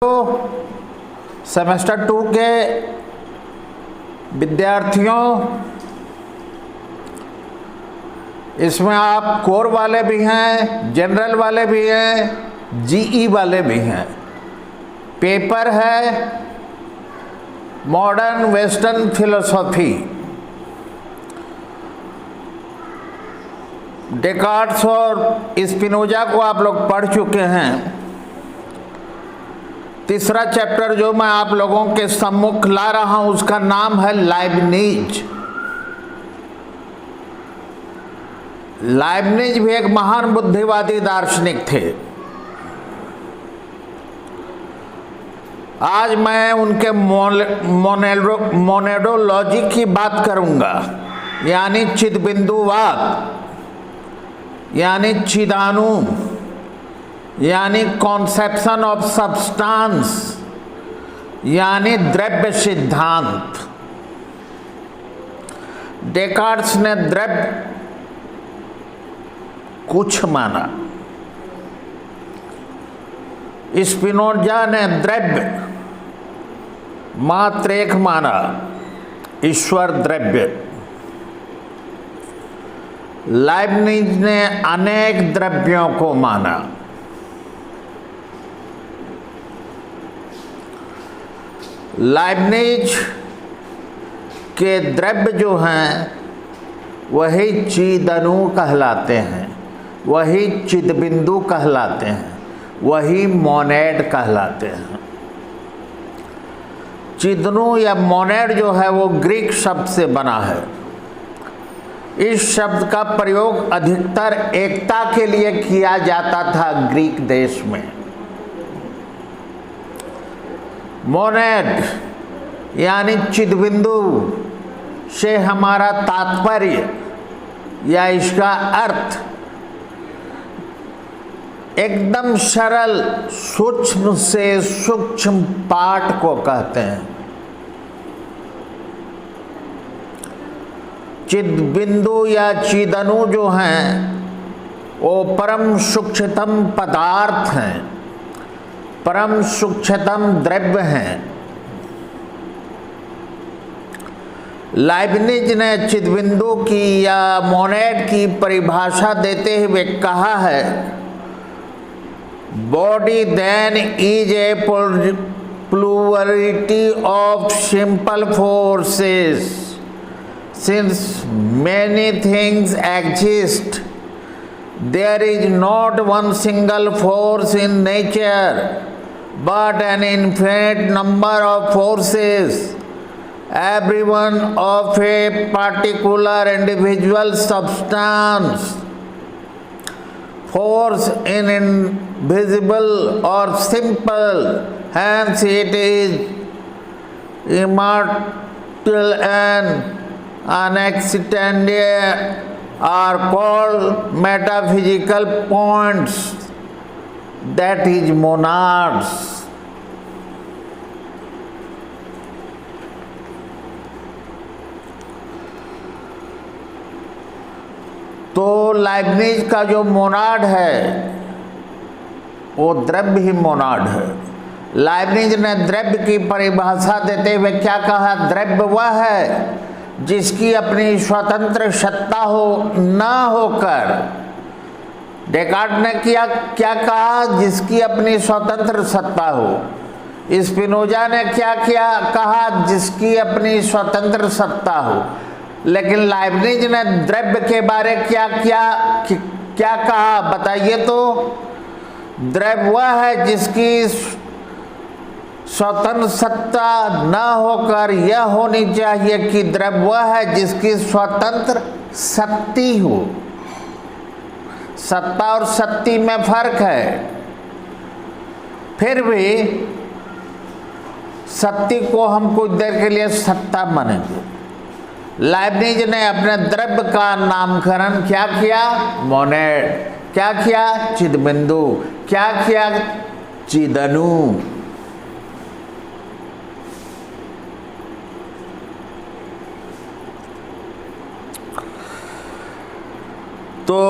तो सेमेस्टर 2 के विद्यार्थियों, इसमें आप कोर वाले भी हैं, जनरल वाले भी हैं, जीई वाले भी हैं। पेपर है मॉडर्न वेस्टर्न फिलोसॉफी। डेकार्ट्स और स्पिनोजा को आप लोग पढ़ चुके हैं। तीसरा चैप्टर जो मैं आप लोगों के सम्मुख ला रहा हूं उसका नाम है लाइबनिज। लाइबनिज भी एक महान बुद्धिवादी दार्शनिक थे। आज मैं उनके मोनेडोलॉजी की बात करूंगा, यानी चिदबिंदुवाद, यानी चिदानु, यानी कॉन्सेप्शन ऑफ सब्सटेंस, यानी द्रव्य सिद्धांत। डेकार्ट्स ने द्रव्य कुछ माना, स्पिनोजा ने द्रव्य मात्र एक माना, ईश्वर द्रव्य। लाइबनिज ने अनेक द्रव्यों को माना। लाइबनिज के द्रव्य जो हैं वही चिदनु कहलाते हैं, वही चिदबिंदु कहलाते हैं, वही मोनेड कहलाते हैं। चिदनु या मोनेड जो है वो ग्रीक शब्द से बना है। इस शब्द का प्रयोग अधिकतर एकता के लिए किया जाता था ग्रीक देश में। मोनेड यानी चिदबिंदु से हमारा तात्पर्य या इसका अर्थ एकदम सरल सूक्ष्म से सूक्ष्म पाठ को कहते हैं। चिदबिंदु या चिदनु जो हैं वो परम सूक्ष्मतम पदार्थ हैं, परम सूक्ष्मतम द्रव्य हैं। लाइबनिज ने चिदबिंदु की या मोनेड की परिभाषा देते हुए कहा है, body then is a plurality of simple forces, since many things exist there is not one single force in nature but an infinite number of forces, every one of a particular individual substance. Force is invisible or simple, hence it is immortal and unextended, are called metaphysical points, that is monads. तो Leibniz का जो Monod है वो द्रव्य ही Monod है। Leibniz ने द्रव्य की परिभाषा देते हुए क्या कहा, द्रव्य वह है जिसकी अपनी स्वतंत्र सत्ता हो न होकर, डेकार्ट ने क्या कहा, जिसकी अपनी स्वतंत्र सत्ता हो। स्पिनोजा ने क्या कहा, जिसकी अपनी स्वतंत्र सत्ता हो। लेकिन लाइबनिज ने द्रव्य के बारे क्या कहा बताइए तो, द्रव्य वह है जिसकी स्वतंत्र सत्ता न होकर यह होनी चाहिए कि द्रव्य वह है जिसकी स्वतंत्र शक्ति हो। सत्ता और शक्ति में फर्क है, फिर भी शक्ति को हम कुछ देर के लिए सत्ता मानेंगे। लाइबनिज ने अपने द्रव्य का नामकरण क्या किया, मोनेड। क्या किया, चिदबिंदु। क्या किया, चिदनु। तो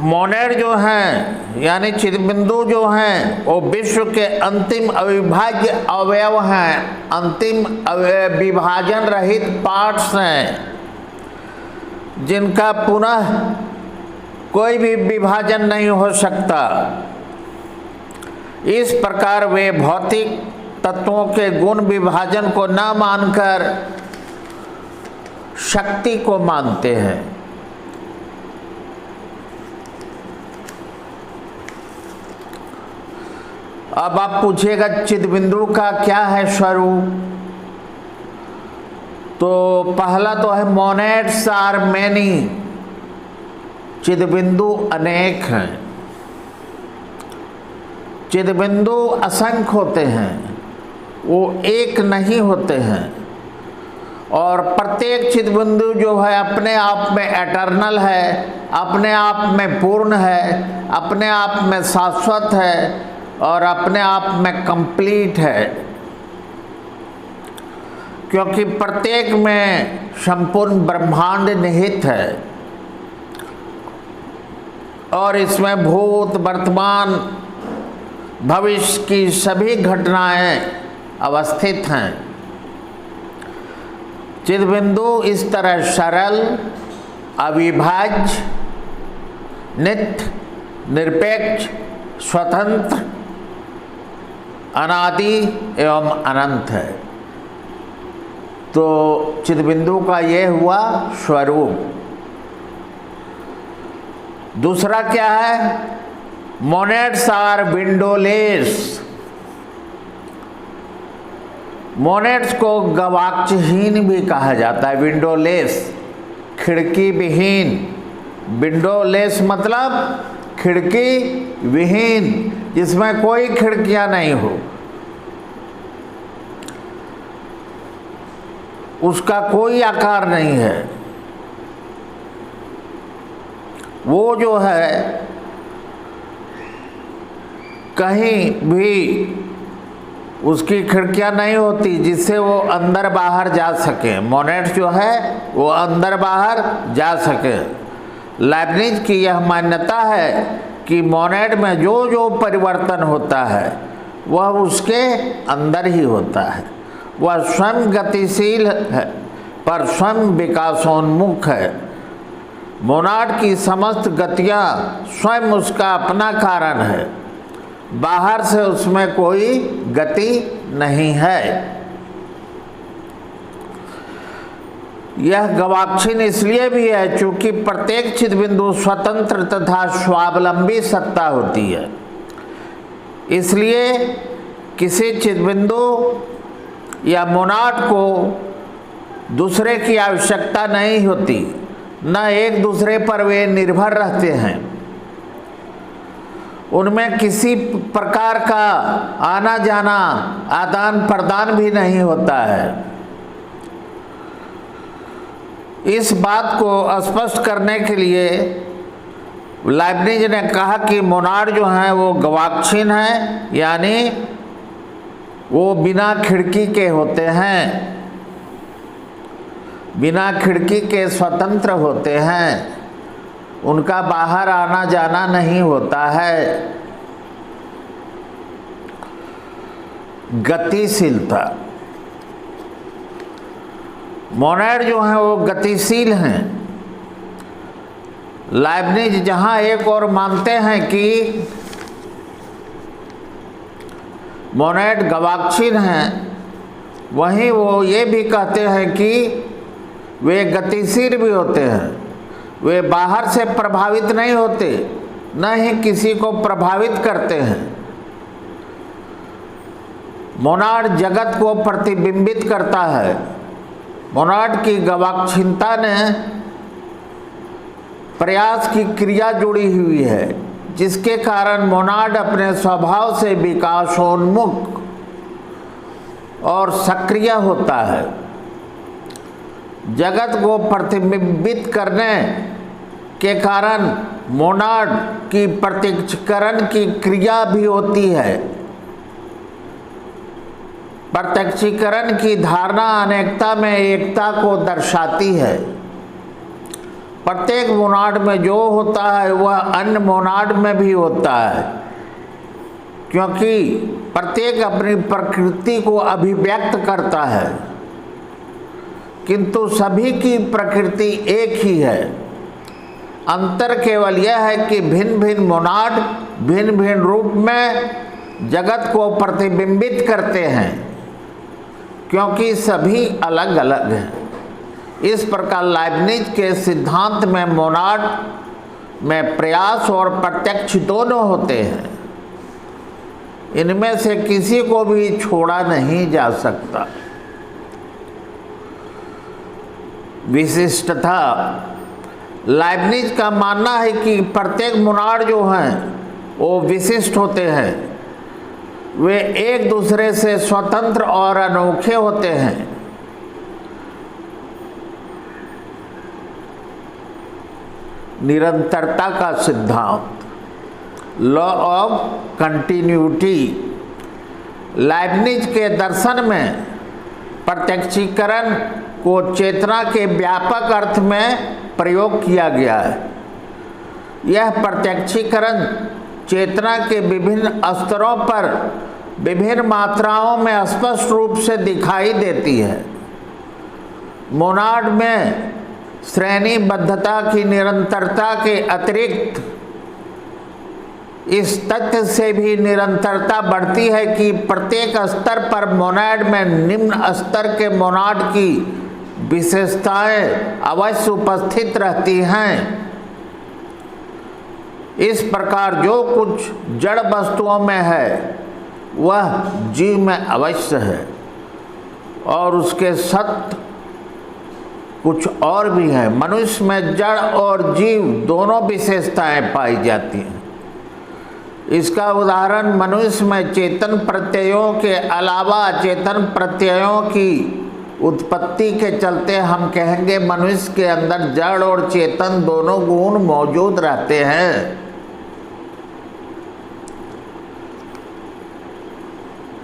मोनेड जो हैं यानी चिदबिंदु जो हैं वो विश्व के अंतिम अविभाज्य अवयव हैं, अंतिम विभाजन रहित पार्ट्स हैं जिनका पुनः कोई भी विभाजन नहीं हो सकता। इस प्रकार वे भौतिक तत्वों के गुण विभाजन को न मानकर शक्ति को मानते हैं। अब आप पूछिएगा चिदबिंदु का क्या है स्वरूप, तो पहला तो है मोनेड्स आर मैनी, चिदबिंदु अनेक हैं। चिदबिंदु असंख्य होते हैं, वो एक नहीं होते हैं। और प्रत्येक चिदबिंदु जो है अपने आप में एटर्नल है, अपने आप में पूर्ण है, अपने आप में शाश्वत है और अपने आप में कंप्लीट है, क्योंकि प्रत्येक में संपूर्ण ब्रह्मांड निहित है और इसमें भूत, वर्तमान, भविष्य की सभी घटनाएं अवस्थित हैं। चिदबिंदु इस तरह सरल, अविभाज्य, नित्य, निरपेक्ष, स्वतंत्र, अनादि एवं अनंत है। तो चिदबिंदु का ये हुआ स्वरूप। दूसरा क्या है? Monads are विंडोलेस। मोनेड्स को गवाक्षहीन भी कहा जाता है, विंडोलेस, खिड़की विहीन। विंडोलेस मतलब खिड़की विहीन, जिसमें कोई खिड़कियां नहीं हो, उसका कोई आकार नहीं है। वो जो है कहीं भी उसकी खिड़कियां नहीं होती जिससे वो अंदर बाहर जा सके। मोनेड जो है वो अंदर बाहर जा सके। लाइब्निज की यह मान्यता है कि मोनेड में जो जो परिवर्तन होता है वह उसके अंदर ही होता है। वह स्वयं गतिशील है पर स्वयं विकासोन्मुख है। मोनाड की समस्त गतियाँ स्वयं उसका अपना कारण है, बाहर से उसमें कोई गति नहीं है। यह गवाक्षीण इसलिए भी है क्योंकि प्रत्येक चिदबिंदु स्वतंत्र तथा स्वावलंबी सत्ता होती है। इसलिए किसी चिदबिंदु या मोनाड को दूसरे की आवश्यकता नहीं होती, न एक दूसरे पर वे निर्भर रहते हैं। उनमें किसी प्रकार का आना जाना, आदान प्रदान भी नहीं होता है। इस बात को स्पष्ट करने के लिए लाइब्निज ने कहा कि मोनाड जो हैं वो गवाक्षीण हैं, यानी वो बिना खिड़की के होते हैं, बिना खिड़की के स्वतंत्र होते हैं, उनका बाहर आना जाना नहीं होता है। गतिशीलता, मोनेड जो हैं वो गतिशील हैं। लाइब्निज जहाँ एक और मानते हैं कि मोनेड गवाक्षीण हैं, वहीं वो ये भी कहते हैं कि वे गतिशील भी होते हैं। वे बाहर से प्रभावित नहीं होते, न ही किसी को प्रभावित करते हैं। मोनाड जगत को प्रतिबिंबित करता है। मोनाड की गवाक्षीणता ने प्रयास की क्रिया जुड़ी हुई है, जिसके कारण मोनाड अपने स्वभाव से विकासोन्मुख और सक्रिय होता है। जगत को प्रतिबिंबित करने के कारण मोनाड की प्रत्यक्षीकरण की क्रिया भी होती है। प्रत्यक्षीकरण की धारणा अनेकता में एकता को दर्शाती है। प्रत्येक मोनाड में जो होता है वह अन्य मोनाड में भी होता है, क्योंकि प्रत्येक अपनी प्रकृति को अभिव्यक्त करता है, किंतु सभी की प्रकृति एक ही है। अंतर केवल यह है कि भिन्न भिन्न मोनाड भिन्न भिन्न रूप में जगत को प्रतिबिंबित करते हैं, क्योंकि सभी अलग अलग हैं। इस प्रकार लाइब्निज के सिद्धांत में मोनाड में प्रयास और प्रत्यक्ष दोनों होते हैं। इनमें से किसी को भी छोड़ा नहीं जा सकता। विशिष्टता, लाइब्निज का मानना है कि प्रत्येक मोनाड जो हैं वो विशिष्ट होते हैं, वे एक दूसरे से स्वतंत्र और अनोखे होते हैं। निरंतरता का सिद्धांत, लॉ ऑफ कंटिन्यूटी, लाइब्निज के दर्शन में प्रत्यक्षीकरण को चेतना के व्यापक अर्थ में प्रयोग किया गया है। यह प्रत्यक्षीकरण चेतना के विभिन्न स्तरों पर विभिन्न मात्राओं में स्पष्ट रूप से दिखाई देती है। मोनाड में श्रेणीबद्धता की निरंतरता के अतिरिक्त इस तथ्य से भी निरंतरता बढ़ती है कि प्रत्येक स्तर पर मोनाड में निम्न स्तर के मोनाड की विशेषताएं अवश्य उपस्थित रहती हैं। इस प्रकार जो कुछ जड़ वस्तुओं में है वह जीव में अवश्य है, और उसके सत्य कुछ और भी है। मनुष्य में जड़ और जीव दोनों विशेषताएं पाई जाती हैं। इसका उदाहरण मनुष्य में चेतन प्रत्ययों के अलावा चेतन प्रत्ययों की उत्पत्ति के चलते हम कहेंगे मनुष्य के अंदर जड़ और चेतन दोनों गुण मौजूद रहते हैं।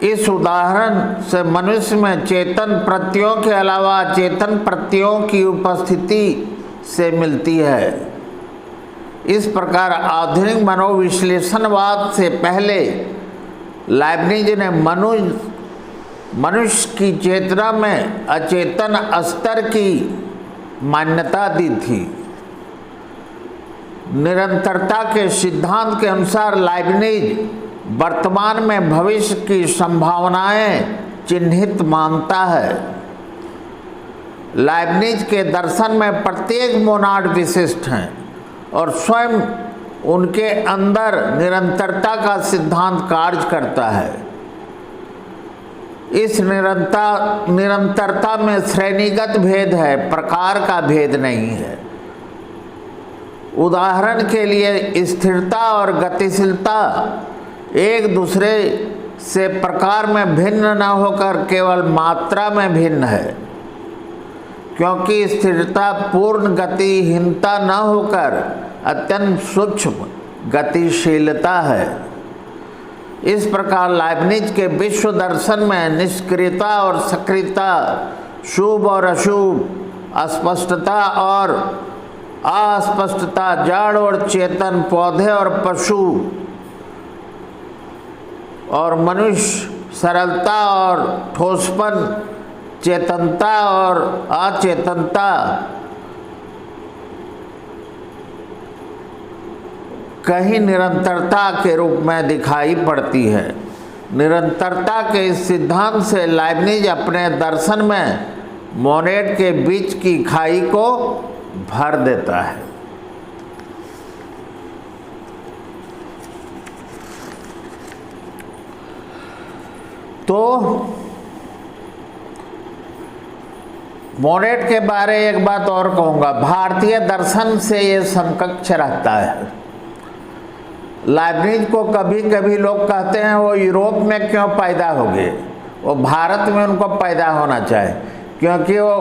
इस उदाहरण से मनुष्य में चेतन प्रत्ययों के अलावा चेतन प्रत्ययों की उपस्थिति से मिलती है। इस प्रकार आधुनिक मनोविश्लेषणवाद से पहले लाइब्निज ने मनुष्य की चेतना में अचेतन स्तर की मान्यता दी थी। निरंतरता के सिद्धांत के अनुसार लाइब्निज वर्तमान में भविष्य की संभावनाएं चिन्हित मानता है। लाइब्निज के दर्शन में प्रत्येक मोनाड विशिष्ट हैं और स्वयं उनके अंदर निरंतरता का सिद्धांत कार्य करता है। इस निरंतरता में श्रेणीगत भेद है, प्रकार का भेद नहीं है। उदाहरण के लिए स्थिरता और गतिशीलता एक दूसरे से प्रकार में भिन्न न होकर केवल मात्रा में भिन्न है, क्योंकि स्थिरता पूर्ण गतिहीनता न होकर अत्यंत सूक्ष्म गतिशीलता है। इस प्रकार लाइब्निज के विश्व दर्शन में निष्क्रियता और सक्रियता, शुभ और अशुभ, अस्पष्टता और अस्पष्टता, जड़ और चेतन, पौधे और पशु और मनुष्य, सरलता और ठोसपन, चेतनता और अचेतनता कहीं निरंतरता के रूप में दिखाई पड़ती है। निरंतरता के इस सिद्धांत से लाइब्निज अपने दर्शन में मोनेड के बीच की खाई को भर देता है। तो मोनेड के बारे एक बात और कहूँगा, भारतीय दर्शन से ये समकक्ष रहता है। लाइब्निज को कभी कभी लोग कहते हैं वो यूरोप में क्यों पैदा हो गए, वो भारत में उनको पैदा होना चाहिए, क्योंकि वो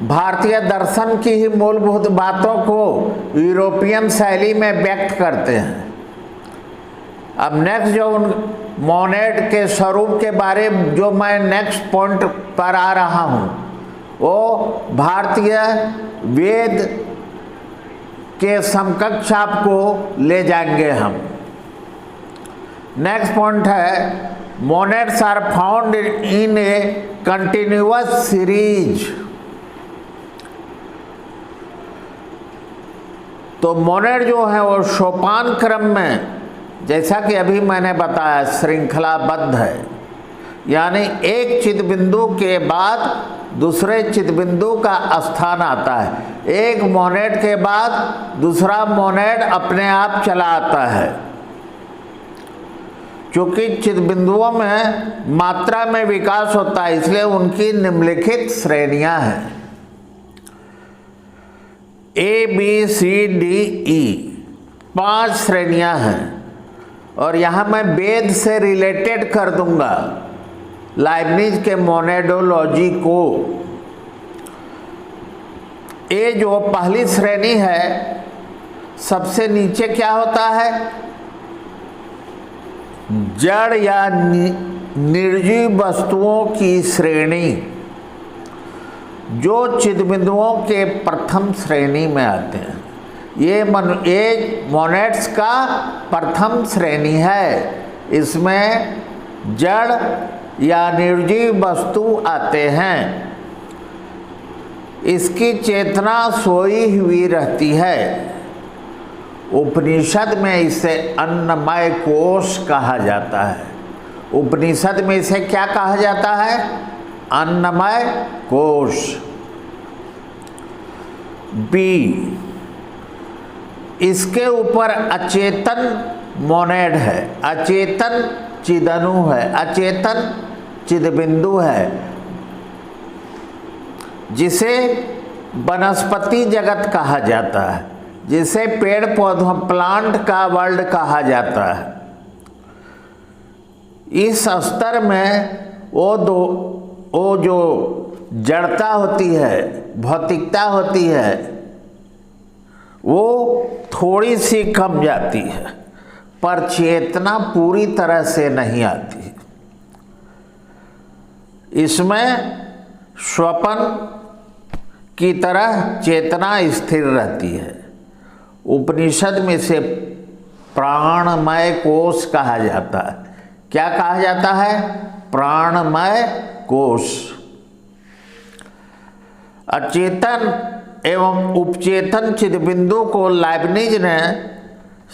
भारतीय दर्शन की ही मूलभूत बातों को यूरोपियन शैली में व्यक्त करते हैं। अब नेक्स्ट जो उन मोनेड के स्वरूप के बारे जो मैं नेक्स्ट पॉइंट पर आ रहा हूँ, वो भारतीय वेद के समकक्ष आपको ले जाएंगे हम। नेक्स्ट पॉइंट है monads are found in a continuous series. तो मोनेड जो है वो सोपान क्रम में, जैसा कि अभी मैंने बताया, श्रृंखलाबद्ध है, यानी एक चित बिंदु के बाद दूसरे चित बिंदु का स्थान आता है। एक मोनेड के बाद दूसरा मोनेड अपने आप चला आता है। चूंकि चित बिंदुओं में मात्रा में विकास होता है, इसलिए उनकी निम्नलिखित श्रेणियां हैं। A B C D E 5 श्रेणियां हैं, और यहाँ मैं वेद से रिलेटेड कर दूंगा लाइब्निज के मोनेडोलॉजी को। ये जो पहली श्रेणी है, सबसे नीचे क्या होता है? जड़ या निर्जीव वस्तुओं की श्रेणी, जो चिदबिंदुओं के प्रथम श्रेणी में आते हैं। ये मोनेड्स का प्रथम श्रेणी है। इसमें जड़ या निर्जीव वस्तु आते हैं। इसकी चेतना सोई हुई रहती है। उपनिषद में इसे अन्नमय कोश कहा जाता है। उपनिषद में इसे क्या कहा जाता है? अन्नमय कोश। बी, इसके ऊपर अचेतन मोनेड है, अचेतन चिदनु है, अचेतन चिदबिंदु है, जिसे वनस्पति जगत कहा जाता है, जिसे पेड़ पौधों प्लांट का वर्ल्ड कहा जाता है। इस स्तर में वो जो जड़ता होती है, भौतिकता होती है, वो थोड़ी सी कम जाती है, पर चेतना पूरी तरह से नहीं आती। इसमें स्वप्न की तरह चेतना स्थिर रहती है। उपनिषद में से प्राणमय कोश कहा जाता है। क्या कहा जाता है? प्राणमय कोश। अचेतन एवं उपचेतन चिदबिंदु को लाइब्निज ने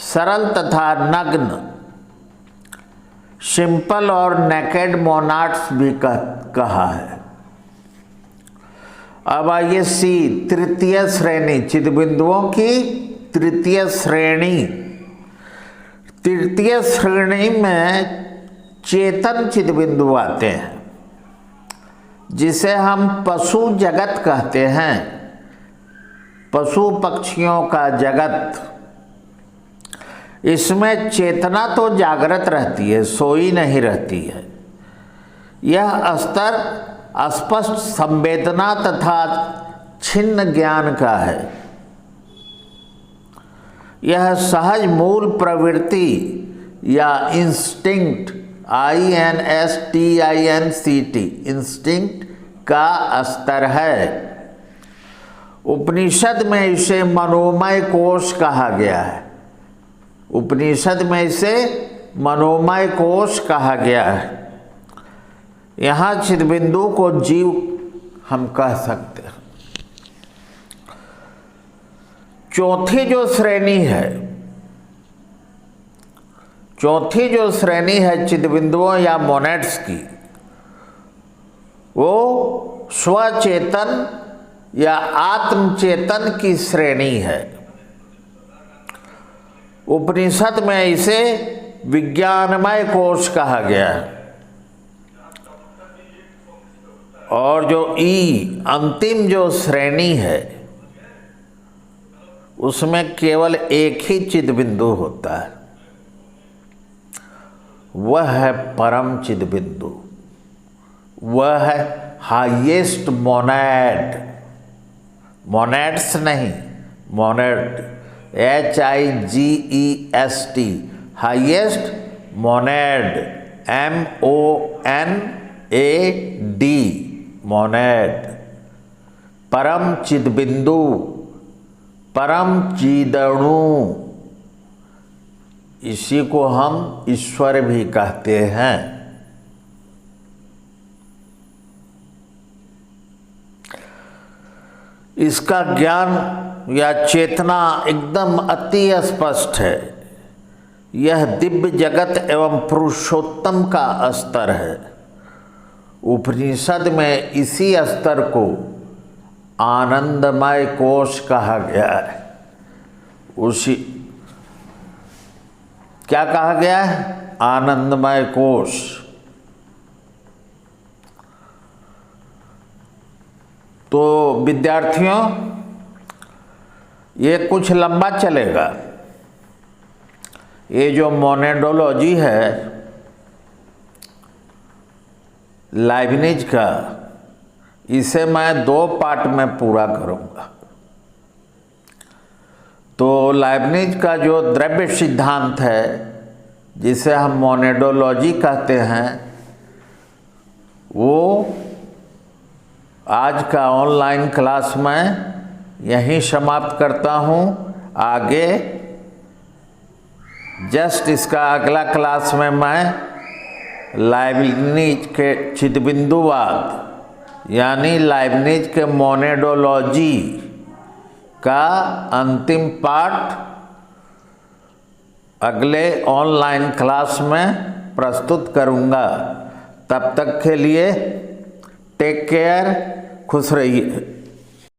सरल तथा नग्न, सिंपल और नेकेड मोनाड्स भी कहा है। अब आइए सी, तृतीय श्रेणी, चिदबिंदुओं की तृतीय श्रेणी। तृतीय श्रेणी में चेतन चिदबिंदु आते हैं, जिसे हम पशु जगत कहते हैं, पशु पक्षियों का जगत। इसमें चेतना तो जागृत रहती है, सोई नहीं रहती है। यह स्तर स्पष्ट संवेदना तथा छिन्न ज्ञान का है। यह सहज मूल प्रवृत्ति या इंस्टिंक्ट, INSTINCT, इंस्टिंक्ट का स्तर है। उपनिषद में इसे मनोमय कोश कहा गया है। उपनिषद में इसे मनोमय कोश कहा गया है। यहाँ चिदबिंदु को जीव हम कह सकते हैं। चौथी जो श्रेणी है चिदबिंदुओं या मोनेड्स की, वो स्वचेतन या आत्मचेतन की श्रेणी है। उपनिषद में इसे विज्ञानमय कोश कहा गया है। और जो अंतिम जो श्रेणी है, उसमें केवल एक ही चिदबिंदु होता है, वह है परम चिदबिंदु, वह है हाईएस्ट मोनेड। मोनेड्स नहीं, मोनेड, HIGEST, हाईएस्ट मोनेड, MONAD, मोनेड, परम चिदबिंदु, परम चीदणु, इसी को हम ईश्वर भी कहते हैं। इसका ज्ञान या चेतना एकदम अति स्पष्ट है। यह दिव्य जगत एवं पुरुषोत्तम का स्तर है। उपनिषद में इसी स्तर को आनंदमय कोश कहा गया है। उसी क्या कहा गया है? आनंदमय कोश। तो विद्यार्थियों, ये कुछ लंबा चलेगा। ये जो मोनेडोलॉजी है लाइबनिज का, इसे मैं 2 पार्ट में पूरा करूंगा। तो लाइबनिज का जो द्रव्य सिद्धांत है, जिसे हम मोनेडोलॉजी कहते हैं, वो आज का ऑनलाइन क्लास में यहीं समाप्त करता हूँ। आगे जस्ट इसका अगला क्लास में मैं लाइबनिज के चिदबिंदुवाद यानी लाइबनिज के मोनेडोलॉजी का अंतिम पार्ट अगले ऑनलाइन क्लास में प्रस्तुत करूंगा। तब तक के लिए टेक केयर, खुश रहिए।